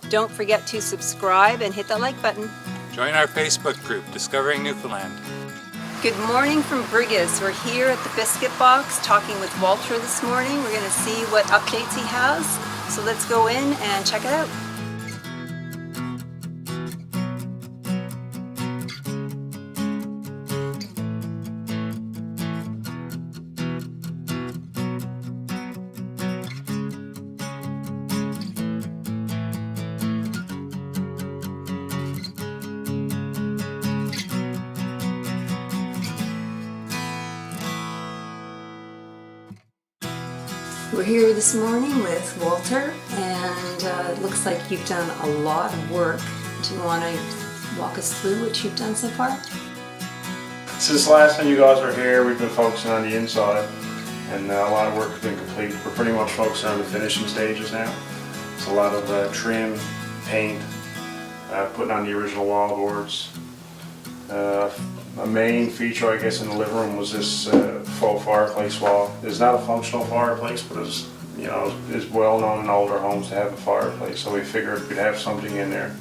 Don't forget to subscribe and hit that like button. Join our Facebook group, Discovering Newfoundland. Good morning from Brigus. We're here at the Biscuit Box talking with Walter this morning. We're going to see what updates he has. So let's go in and check it out. We're here this morning with Walter, and it looks like you've done a lot of work. Do you want to walk us through what you've done so far? Since the last time you guys were here, we've been focusing on the inside, and a lot of work has been complete. We're pretty much focusing on the finishing stages now. It's a lot of trim, paint, putting on the original wall boards. A main feature, I guess, in the living room was this faux fireplace wall. It's not a functional fireplace, but it's, you know, it's well known in older homes to have a fireplace, so we figured we'd have something in there.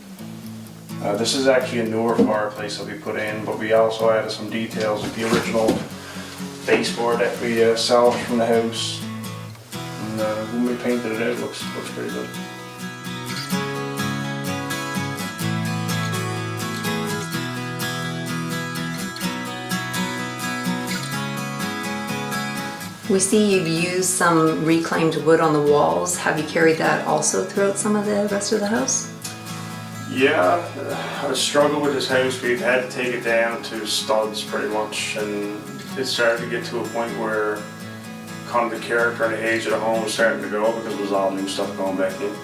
This is actually a newer fireplace that we put in, but we also added some details of the original baseboard that we salvaged from the house. And when we painted it out, it looks pretty good. We see you've used some reclaimed wood on the walls. Have you carried that also throughout some of the rest of the house? Yeah, I struggled with this house. We've had to take it down to studs pretty much, and it started to get to a point where kind of the character and the age of the home was starting to go because there was all new stuff going back in.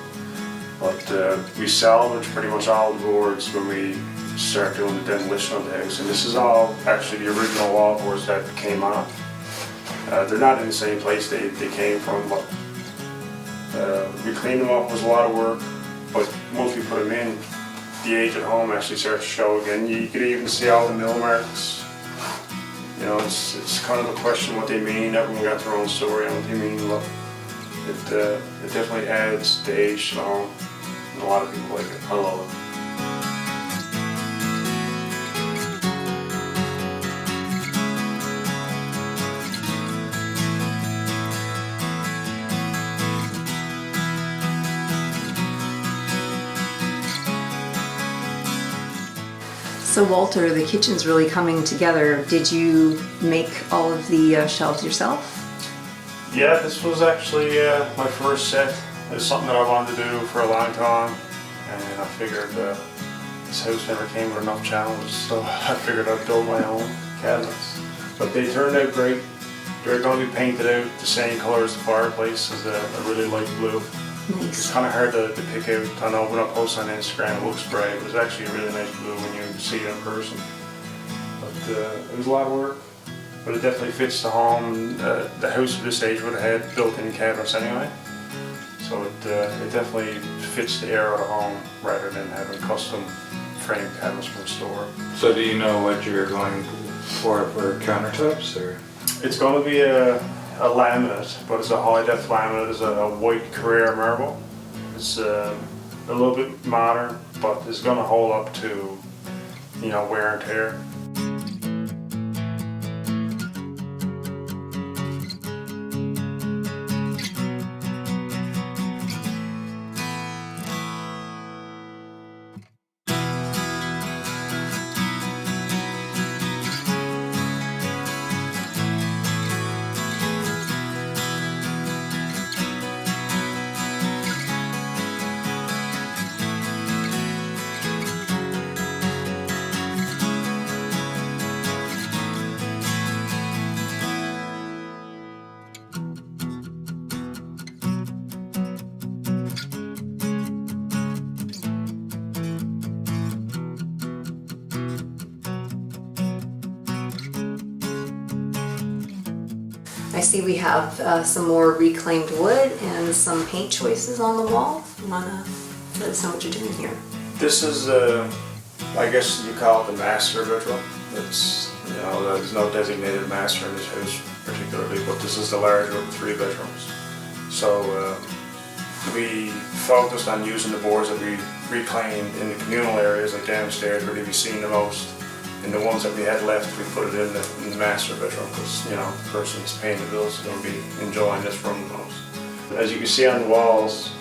But we salvaged pretty much all the boards when we started doing the demolition of the house, and this is all actually the original wall boards that came on. They're not in the same place they came from, but we cleaned them up. It was a lot of work, but once we put them in, the age of the home actually starts to show again. You could even see all the mill marks. You know, it's kind of a question what they mean. Everyone got their own story on what they mean, but it definitely adds the age to the home, and a lot of people like it. I love it. So Walter, the kitchen's really coming together. Did you make all of the shelves yourself? Yeah, this was actually my first set. It's something that I wanted to do for a long time, and I figured this house never came with enough challenges, so I figured I'd build my own cabinets. But they turned out great. They're going to be painted out the same color as the fireplace, as a really light blue. Nice. It's kind of hard to pick out. I know when I post on Instagram it looks bright, but it's actually a really nice blue when you see it in person. But it was a lot of work, but it definitely fits the home. The house at this stage would have had built-in cabinets anyway, so it definitely fits the era of the home rather than having custom frame cabinets from the store. So do you know what you're going for countertops, or? It's going to be a laminate, but it's a high-def laminate. It's a white Carrera marble. It's a little bit modern, but it's going to hold up to, you know, wear and tear. I see we have some more reclaimed wood and some paint choices on the wall. You want to let us know what you're doing here? This is, I guess you call it the master bedroom. It's, you know, there's no designated master in this house particularly, but this is the larger of the 3 bedrooms. So we focused on using the boards that we reclaimed in the communal areas, like downstairs where they'd be seen the most. And the ones that we had left, we put it in the master bedroom because, you know, the person who's paying the bills is going to be enjoying this room the most. As you can see on the walls,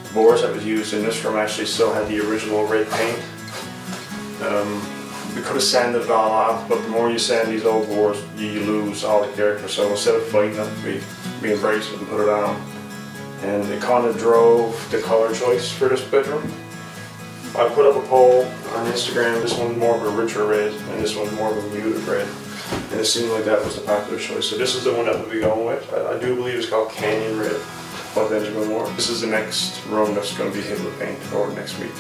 the boards that was used in this room actually still had the original red paint. We could have sanded it all off, but the more you sand these old boards, you lose all the character. So instead of fighting it, we embraced it and put it on. And it kind of drove the color choice for this bedroom. I put up a poll on Instagram. This one's more of a richer red, and this one's more of a muted red. And it seemed like that was the popular choice. So this is the one that we'll be going with. I do believe it's called Canyon Red by Benjamin Moore. This is the next room that's going to be hit with paint over next week.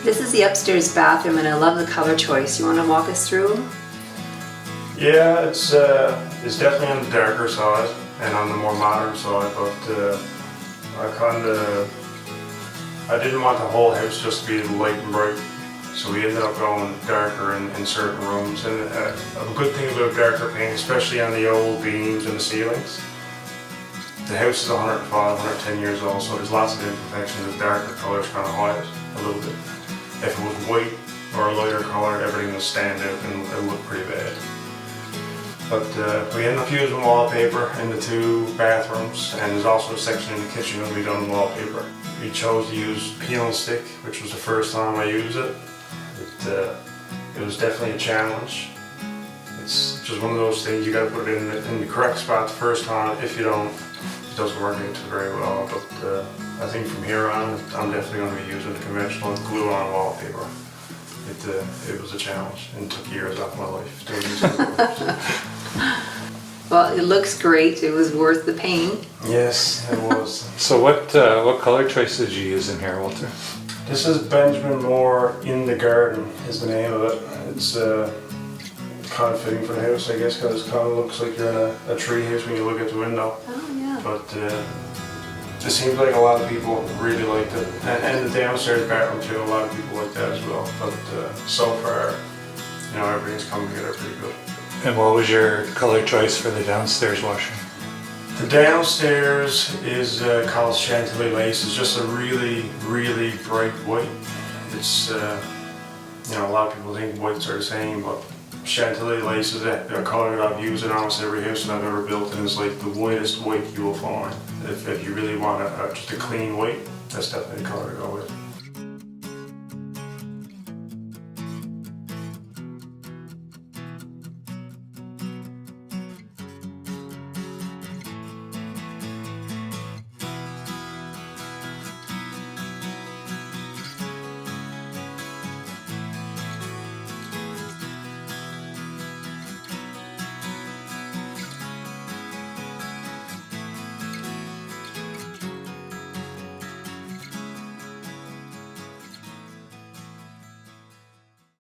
This is the upstairs bathroom, and I love the color choice. You want to walk us through? Yeah, it's definitely on the darker side and on the more modern side, but I didn't want the whole house just to be light and bright, so we ended up going darker in certain rooms. And a good thing about darker paint, especially on the old beams and the ceilings, the house is 105, 110 years old, so there's lots of imperfections. The darker colors kind of hide it a little bit. If it was white or a lighter color, everything would stand out and it would look pretty bad. But we ended up using wallpaper in the two bathrooms, and there's also a section in the kitchen that we done wallpaper. We chose to use peel and stick, which was the first time I used it. It was definitely a challenge. It's just one of those things, you got to put it in the correct spot the first time. If you don't, it doesn't work out very well. But I think from here on, I'm definitely going to be using the conventional glue-on wallpaper. It was a challenge and took years off my life doing this. Well, it looks great. It was worth the pain. Yes, it was. So what color choice did you use in here, Walter? This is Benjamin Moore In the Garden is the name of it. It's kind of fitting for the house, I guess, because it kind of looks like you're in a tree house when you look at the window. Oh, yeah. But it seems like a lot of people really liked it. And the downstairs bathroom too, a lot of people like that as well. But so far, you know, everything's come together pretty good. And what was your color choice for the downstairs washroom? The downstairs is called Chantilly Lace. It's just a really, really bright white. It's, you know, a lot of people think whites are the same, but Chantilly Lace is a color that I've used in almost every house that I've ever built, and it's like the whitest white you will find. If you really want just a clean white, that's definitely the color to go with.